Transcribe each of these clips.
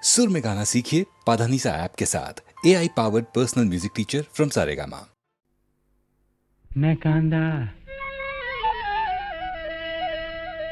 सुर में गाना सीखिए पाधानीसा ऐप के साथ। AI powered personal music teacher from Saregama. Nakanda,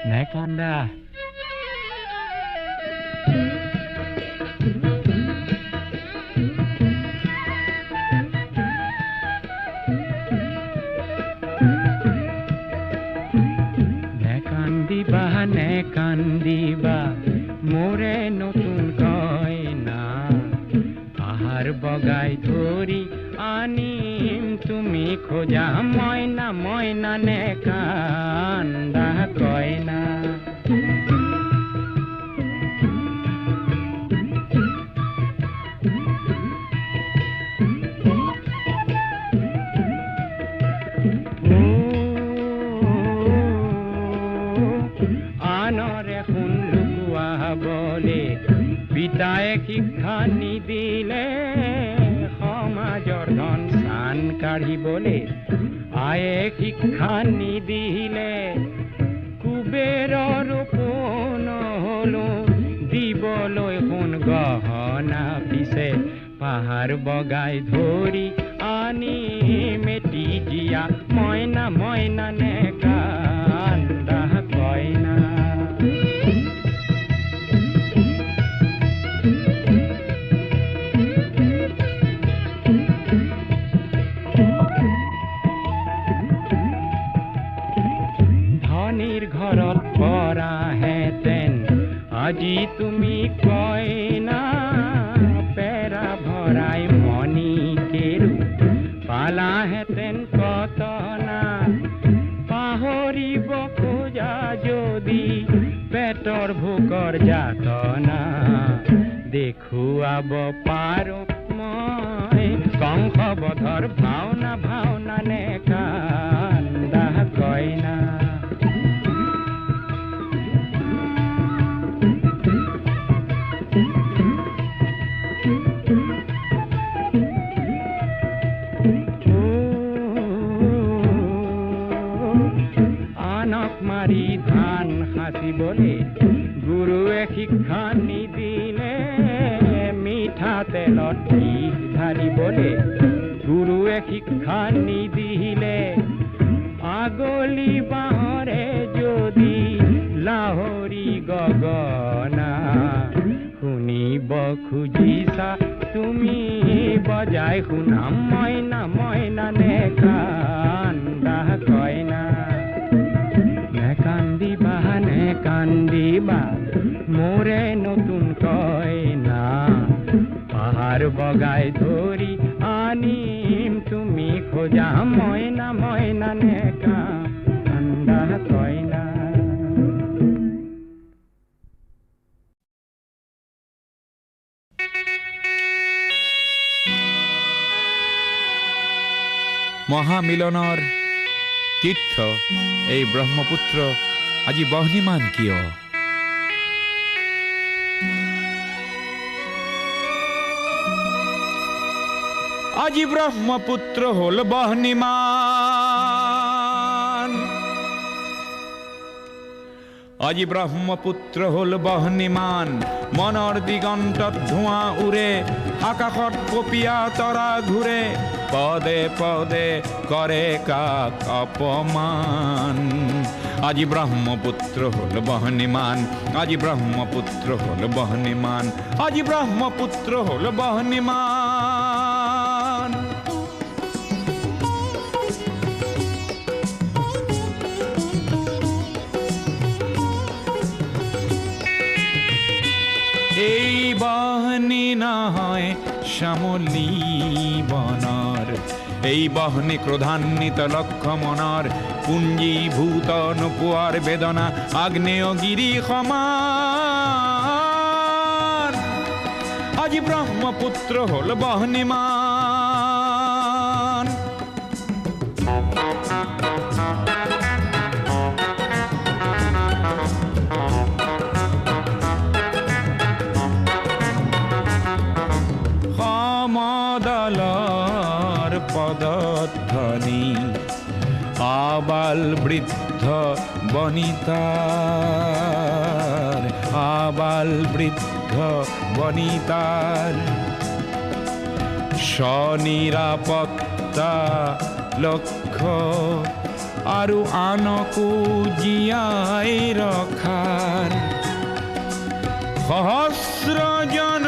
Nakanda. Nekandiba, মোরে নতুন কয়না আহার বগাই ধরি আনিম তুমি খোঁজা ময়না ময়না নেকান্দা কয়না বলে পিতায়ে শিক্ষা নিদিলে সমাজৰ ধন চান কাঢ়িবলে আয়ে শিক্ষা নিদিলে কুবেৰৰ পোন হলো দিবলৈ সোণ গহনা পিছে পাহাৰ বগাই ধৰি আনি মেটি জিয়া মইনা মইনা নেকান্দা কইনা ঘৰত পৰা হেতেন আজি তুমি কইনা পেৰা ভৰাই মণি কেৰু পালা হেতেন কতনা পাহৰিব খোজা যদি পেটৰ ভোকৰ যাতনা দেখুৱাব পাৰো মই কংসবধৰ ভাওনা ভাওনা নেকান্দা কইনা বলে গুৰুৱে শিক্ষা নিদিলে মিঠা তেলত বিষ ঢালিবলে গুৰুৱে শিক্ষা নিদিলে আগলি বাঁহৰে যদি লাহৰি গগনা শুনিব খুজিছা তুমি বজাই শুনাম মইনা মইনা নেকান্দা কইনা কান্দিবা মোরে নতুন কয়না পাহাড় বগাই ধরি আনিম তুমি খোঁজা ময়না ময়না নেকান্দা কয়না মহামিলনৰ তীৰ্থ এই ব্ৰহ্মপুত্ৰ আজি বহ্নিমান কিয় আজি ব্ৰহ্মপুত্ৰ হল বহ্নিমান আজি ব্ৰহ্মপুত্ৰ হল বহ্নিমান মনৰ দিগন্তত ধোঁৱা উৰে আকাশত পপিয়া তৰা ঘূৰে পদে পদে কৰে কাক অপমান আজি ব্ৰহ্মপুত্ৰ হল বহ্নিমান আজি ব্ৰহ্মপুত্ৰ হল বহ্নিমান আজি ব্ৰহ্মপুত্ৰ হল বহ্নিমান এই বহ্নি নহয় শ্যামলী বনৰ এই বহ্নি ক্ৰোধান্বিত লক্ষ্য মনৰ পুঞ্জীভূত নোপোৱাৰ বেদনা আগ্নেয়গিৰি সমান আজি ব্ৰহ্মপুত্ৰ হল বহ্নিমান সমদলৰ পদধ্বনি আবাল বৃদ্ধ বনিতাৰ আবাল বৃদ্ধ বনিতাৰ স্বনিৰাপত্তা লক্ষ্য আৰু আনকো জীয়াই ৰখাৰ সহস্ৰজনৰ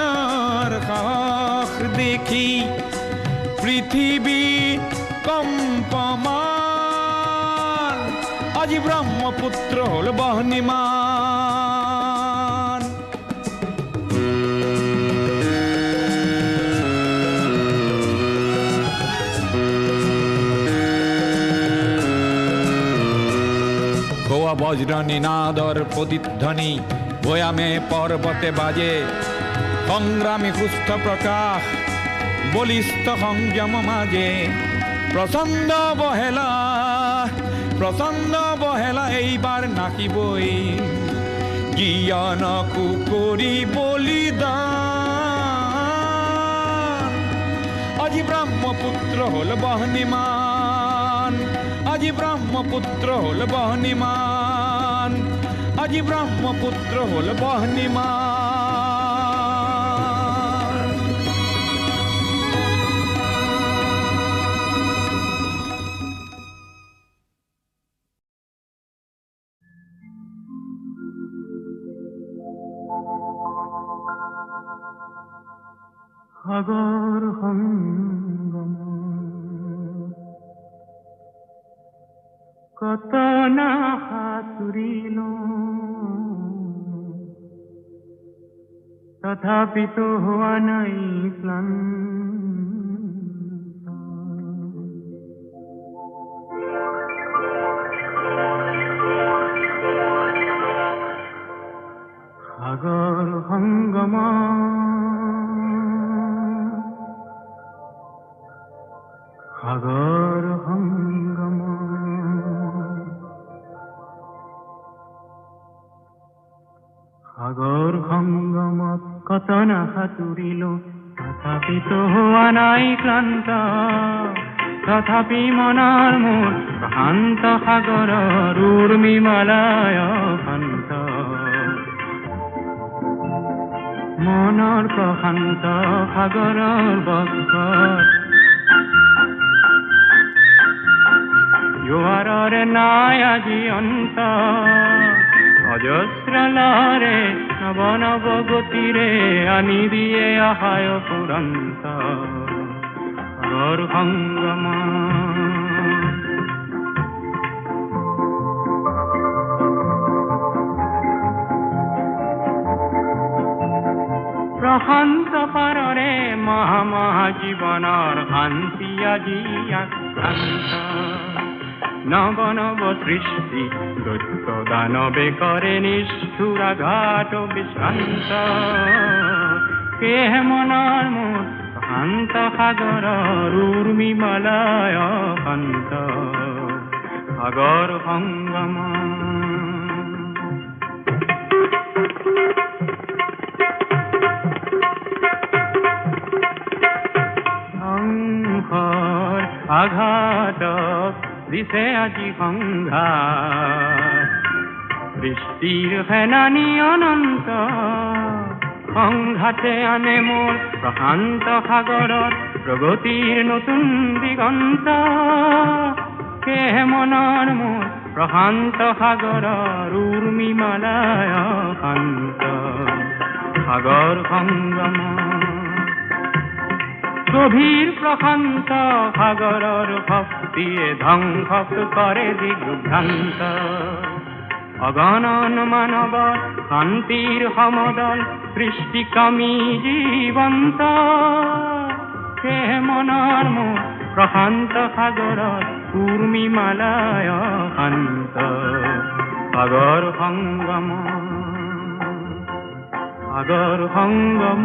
সাহস দেখি পৃথিৱী কম্পমান আজি ব্ৰহ্মপুত্ৰ হ'ল বহ্নিমান গোয়া বজ্ৰ নিনাদৰ প্ৰতিধ্বনি ভয়ামে পৰ্বতে বাজে সংগ্ৰামী সুস্থ প্ৰকাশ বলিষ্ঠ সংযম মাঝে প্ৰচণ্ড বহেলা এইবাৰ নাকিবই জ্ঞানকো কৰি বলিদান আজি ব্ৰহ্মপুত্ৰ হ'ল বহ্নিমান আজি ব্ৰহ্মপুত্ৰ হ'ল বহ্নিমান আজি ব্ৰহ্মপুত্ৰ হ'ল বহ্নিমান সাগৰ সংগম কত না সাঁতুৰিল তথাপিতো হোৱা নাই ক্লান্ত সাগৰ সংগম সাগৰ সংগম সাগৰ সংগমত কত না সাঁতুৰিলো তথাপিতো হোৱা নাই ক্লান্ত তথাপি মনৰ মোৰ প্ৰশান্ত সাগৰৰ উৰ্মিমালায় শান্ত মনৰ প্ৰশান্ত সাগৰৰ বক্ষত জোৱাৰৰ নাই আজি অন্ত অজস্ৰ লহৰে নৱ নৱ গতিৰে আনি দিয়ে আশায় ফুৰন্ত সাগৰ সংগম প্ৰশান্ত পাৰৰে মহা মহা জীৱনৰ শান্তি আজি আক্ৰান্ত নৱ নৱ সৃষ্টি দৈত্য দানৱে কৰে নিষ্ঠুৰাঘাত বিশ্ৰান্ত সেয়েহে মনৰ মোৰ শান্ত সাগৰৰ উৰ্মিমালায় শান্ত সাগৰ সংগম ধ্বংসৰ আঘাতক দিছে আজি সংঘাত বৃষ্টিৰ সেনানী অনন্ত সংঘাতে আনে মোৰ প্ৰশান্ত সাগৰত প্ৰগতিৰ নতুন দিগন্ত সেয়েহে মনৰ মোৰ প্ৰশান্ত সাগৰৰ উৰ্মিমালায় শান্ত সাগৰ সংগম গভীৰ প্ৰশান্ত সাগৰৰ ভক্তিয়ে ধ্বংস কৰে দিগ্ভ্ৰান্ত অগণন মানৱৰ শান্তিৰ সমদল সৃষ্টিকামী জীৱন্ত সেয়ে মনৰ মোৰ প্ৰশান্ত সাগৰত উৰ্মিমালায় শান্ত সাগৰ সংগম সাগৰ সংগম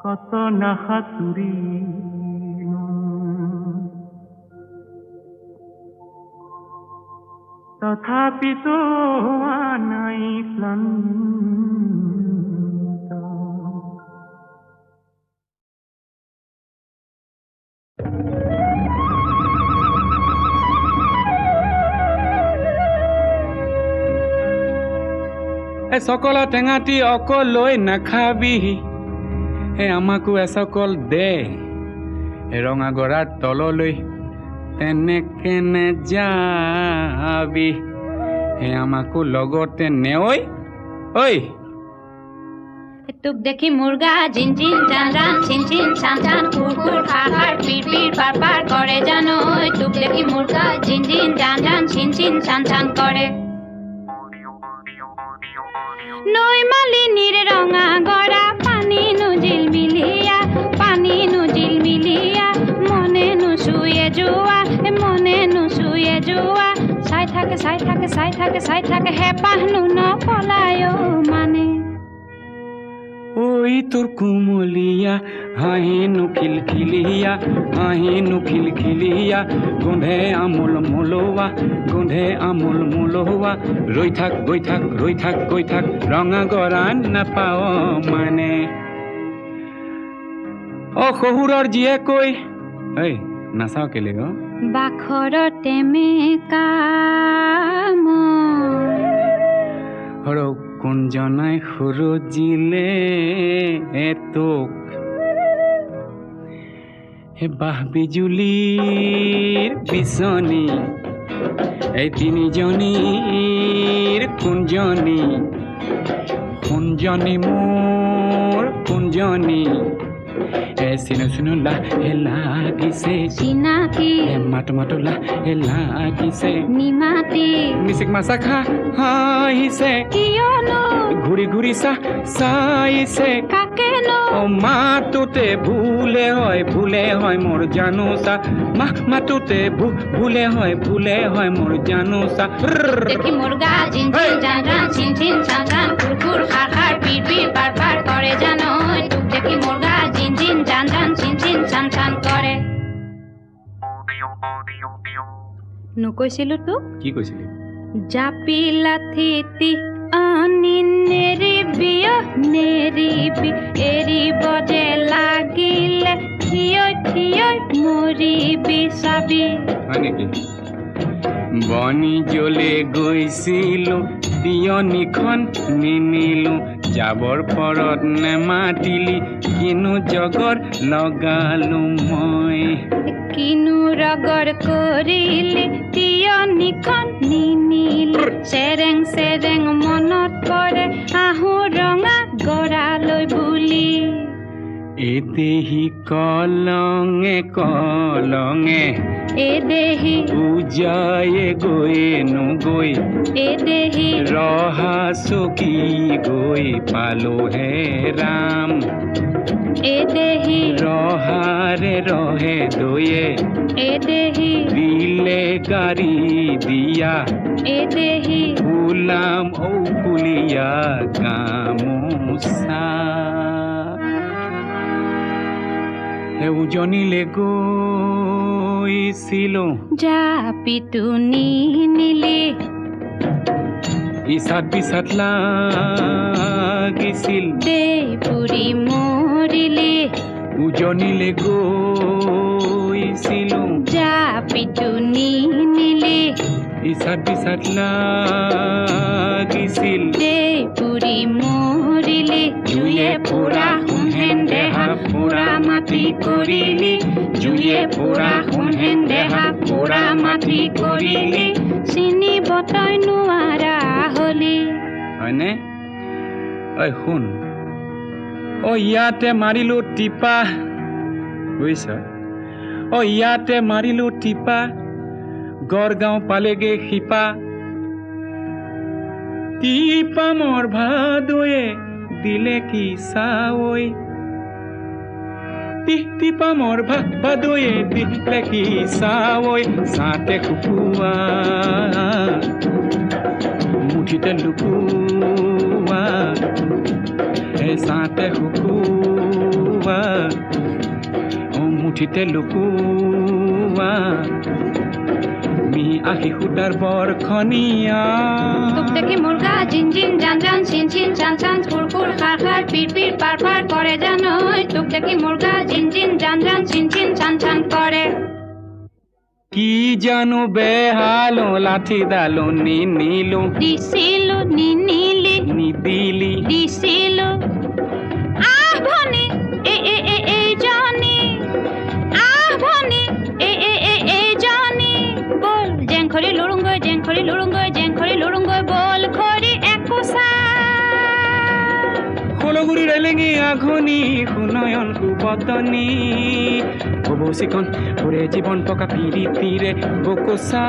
কত না সাঁতুৰিলো তথাপিতো হোৱা নাই ক্লান্ত এ চকলা টেঙাটি অকলৈ নাখাবি হে আমাকো এচকল দে ৰঙা গৰাৰ তললৈ তেনেকে নেযাবি হে আমাকো লগতে নেঐ ঐ তোক দেখি মুৰ্গা জিন জিন জান জান চিন চিন চান চান কুৰ কুৰ খাৰ খাৰ পিৰ পিৰ পাৰ পাৰ কৰে জানো তোক দেখি মুৰ্গা জিন জিন জান জান চিন চিন চান চান কৰে নৈ মালিনীৰ ৰঙা গৰা পানী নুজিল মিলিয়া মনে নুচুয়ে যোৱা চাই থাকে হেঁপাহনো নপলায় মানে ঐ তোৰ কুমলীয়া হাঁহিনো খিলখিলিয়া গোন্ধে আমোল মোলোৱা ৰৈ থাক গৈ থাক ৰঙা গৰা নাপাওঁ মানে অ শহুৰৰ জীয়েকৈ ঐ নাচাওঁ কেলে অ বাখৰতে মেকা সৰক কোনজনাই সুৰজিলে তোক হে বাহ বিজুলীৰ বিচনী এই তিনিজনীৰ কোনজনী মোৰ কোনজনী চিনো লাগিছে চিনাকি মাতো লাগিছে নিমাতি মিচিক মাছা হাঁহিছে কিয়নো ঘূৰি চাইছে কাকেনো মাতোতে ভুলে হয় মোৰ জানোচা মাতোতে ভুলে হয় মোৰ জানোচা দেখি মুৰ্গা জিন জিন জান জান চিন চিন চান চান কুৰ কুৰ খাৰ খাৰ পিৰ পিৰ পাৰ পাৰ কৰে জানো তোক দেখি মুৰ্গা জিন জিন জান জান চিন চিন চান চান কৰে নকৈছিলো তোক কি কৈছিলি জাপি লাথিতি আনি নেৰিবি এৰিব যে লাগিলে থিয় মৰিবি চাবি হয় নেকি বনি জ্বলে গৈছিলো তিয়নিখন নিনিলো যাবৰ পৰত নেমাতিলি কিনো জগৰ লগালো মই কিনো ৰগৰ কৰিলি তিয়নিখন নিনিলি চেৰেং মনত পৰে আহো ৰঙা গৰালৈ বুলি এদেহি কলঙে এদেহি উজায়ে গৈ এদেহি ৰহা চকী গৈ পালো হে ৰাম এদেহি ৰহাৰে ৰহে দয়ে এদেহি দিলে গাড়ী দিয়া এদেহি ফুলাম ফুলিয়া গামোচা হে উজনিলে গৈছিলো জাপিটো নিনিলি ইচাত পিছাত লাগিছিল দেই পুৰি মৰিলি উজনিলে গৈছিলো জাপিটো নিনিলি ইচাত পিছাত লাগিছিল দেই পুৰি মৰিলি জুয়ে পুৰা সোণহেন দেহা পুৰা মাটি কৰিলি জুয়ে পুৰা সোণহেন দেহা পুৰা মাটি কৰিলি চিনিব তই নোৱাৰা হলি হয়নে ঐ শুন ইয়াতে মাৰিলো টিপা বুজিছ ইয়াতে মাৰিলো টিপা গড়গাঁও পালেগে শিপা টিপা মোৰ ভাদয়ে দিলে কি চাৱৈ টিপা মোৰ ভাদয়ে দিলে কি চাৱৈ চাতে শুকুৱা মুঠিতে লুকুৱা চাতে শুকুৱা মুঠিতে লুকুৱা মি আহি সুদাৰ বৰখনীয়া তোক দেখি মুৰ্গা জিন জিন জান জান চিন চিন চান চান কুৰ কুৰ খাৰ খাৰ পিৰ পিৰ পাৰ পাৰ কৰে জানো তোক দেখি মুৰ্গা জিন জিন জান জান চিন চিন চান চান কৰে কি জানো বেহালো লাঠি দালো নিনিলো দিছিলো নিনিলি নিদিলি দিছিলো আহ ভনী এই জনী আহ ভনী এই জনী বল জেংখৰি লুৰুংগৈ জেংখৰি লুৰুংগৈ জেংখৰি লুৰুংগৈ বল খৰি একোচা কলগুৰি ৰেলেঙি আঘনি সুনয়ন কুবতনী ববৌচিকন ওৰে জীবন টকা পিৰিতিৰে বকোচা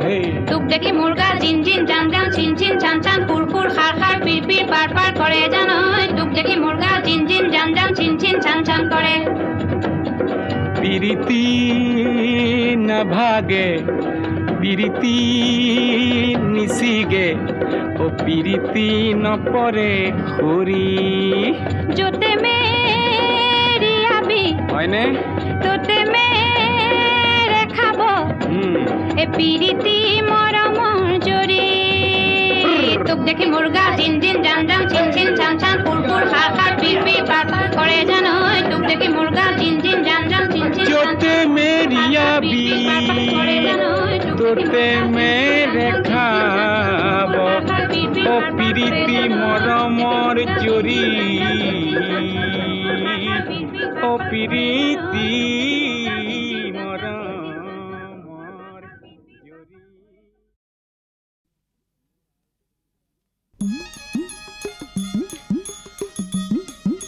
হে তোক দেখি মুৰ্গা জিন জিন জান জান চিন চিন চান চান ফুৰ ফুৰ খাৰ খাৰ পিৰ পিৰ পাৰ পাৰ কৰে জানৈ তোক দেখি মুৰ্গা জিন জিন জান জান চিন চিন চান চান কৰে পিৰিতি নাভাগে পিৰিতি নিচিগে ও পিৰিতি নপৰে খৰি যতে মেৰিয়াবি হয়নে তোতে মেৰে খাব এ পিৰিতি মৰমৰ জৰি তোক দেখি মুৰ্গা জিন জিন জান জান চিন চিন চান চান ফুৰ ফুৰ খাৰ খাৰ পিৰ পিৰ পাৰ পাৰ কৰে জানৈ তোক দেখি মুৰ্গা জিন জিন জান জান চিন চিন যতে মেৰিয়াবি তোতে মেৰে খাব ও পিৰিতি মৰমৰ জৰি ও পিৰিতি মৰমৰ জৰি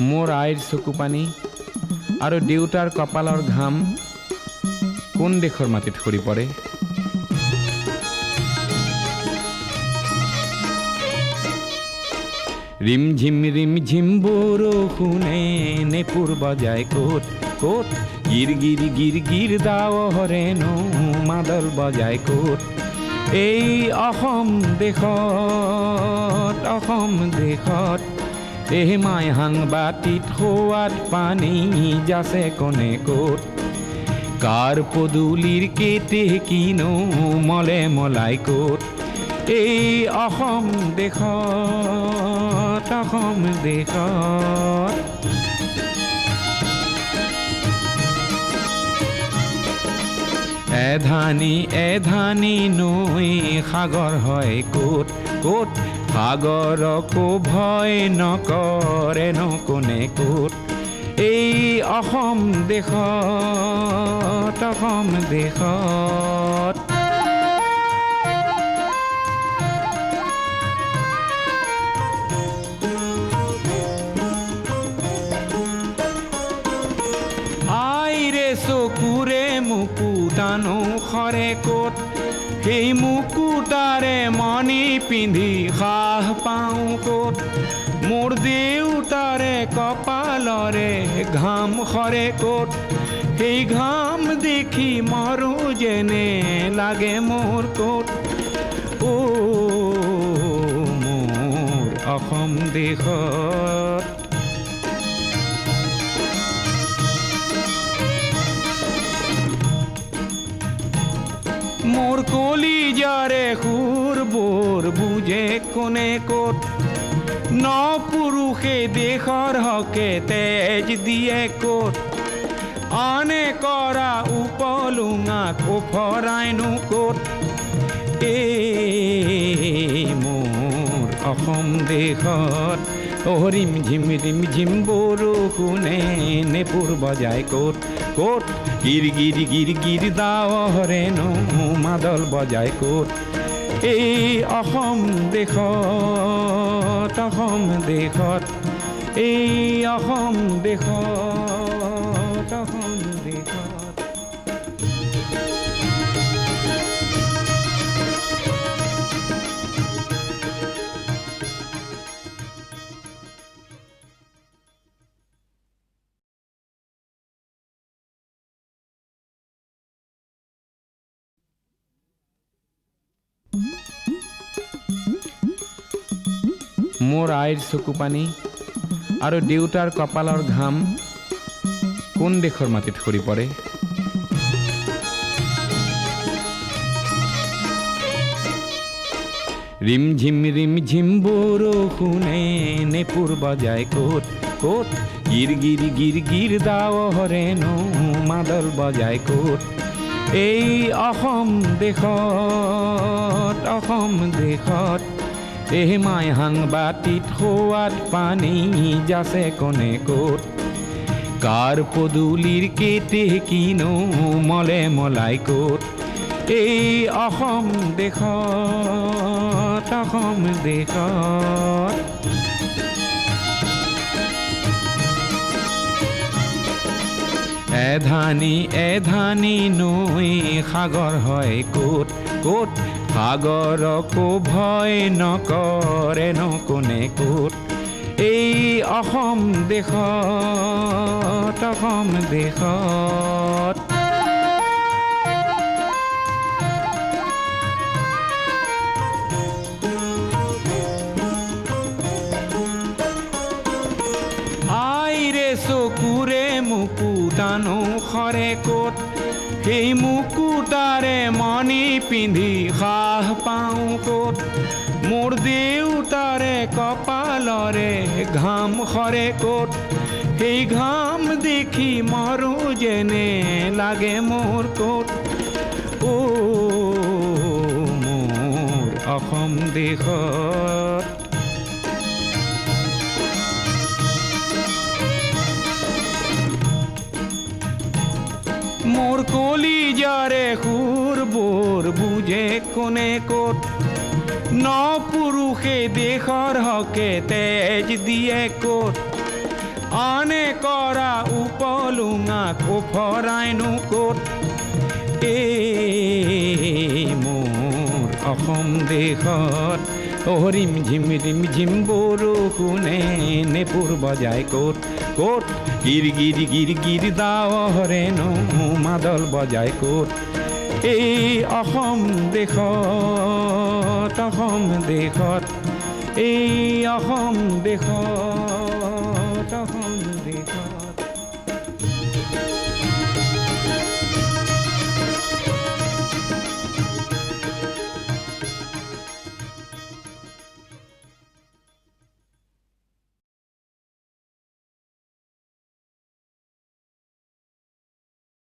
মোৰ আইৰ চকু পানী আৰু দেউতাৰ কপালৰ ঘাম কোন দেশৰ মাটিত সৰি পৰে ৰিম ঝিম বৰষুণে নেপুৰ বজায় ক'ত ক'ত গিৰ গিৰ গিৰ গিৰ দাৱৰে নৌ মাদল বজায় ক'ত এই অসম দেশত এই মাই সাংবাতিত সোৱাদ পানী যাচে কোনে ক'ত কাৰ পদূলিৰ কেতে কিনো মলে মলাই ক'ত এই অসম দেশত এধানি নৈ সাগৰ হয় ক'ত ক'ত সাগৰকো ভয় নকৰে ন কোনে ক'ত এই অসম দেশত আইৰে চকুৰে মুকুতানো খৰে ক'ত সেই মুকুতাৰে মণি পিন্ধি সাহ পাওঁ ক'ত মোৰ দেউতাৰে কপালৰে ঘাম খৰে ক'ত সেই ঘাম দেখি মৰো যেনে লাগে মোৰ ক'ত মোৰ অসম দেশত মোৰ কলিজাৰে সুৰবোৰ বুজে কোনে ক'ত ন পুৰুষে দেশৰ হকে তেজ দিয়ে ক'ত আনে কৰা উপলুঙাক ওফৰাইনো ক'ত এই মোৰ অসম দেশত ৰিম ঝিম বৰষুণে নেপুৰ বজায় ক'ত ক'ত গিৰ গিৰ গিৰ গিৰ দাৱৰে নৌ মাদল বজায় ক'ত এই অসম দেশত এই অসম দেশত মোৰ আইৰ চকু পানী আৰু দেউতাৰ কপালৰ ঘাম কোন দেশৰ মাটিত সৰি পৰে ৰিম ঝিম বৰষুণে নেপুৰ বজায় ক'ত ক'ত গিৰ গিৰ গিৰ গিৰ দাৱৰে নৌ মাদল বজায় ক'ত এই অসম দেশত এই মাই সাংবাতিত সোৱাদ পানী যাছে কোনে ক'ত কাৰ পদূলিৰ কেতে কিনো মলে মলাই ক'ত এই অসম দেশত এধানি নৈ সাগৰ হয় ক'ত ক'ত সাগৰকো ভয় নকৰে ন কোনে ক'ত এই অসম দেশত আইৰে চকুৰে মুকুতানো খৰে ক'ত সেই মুকুতাৰে মণি পিন্ধি সাহ পাওঁ ক'ত মোৰ দেউতাৰে কপালৰে ঘাম খৰে ক'ত সেই ঘাম দেখি মৰো যেনে লাগে মোৰ ক'ত মোৰ অসম দেশত মোৰ কলিজাৰে সুৰবোৰ বুজে কোনে ক'ত ন পুৰুষে দেশৰ হকে তেজ দিয়ে ক'ত আনে কৰা উপলুঙাক ওফৰাইনো ক'ত এই মোৰ অসম দেশত ৰিম ঝিম বৰষুণে নেপুৰ বজাই ক'ত ক'ত গিৰ দাৱৰে নো মাদল বজাই ক'ত এই অসম দেশত এই অসম দেশত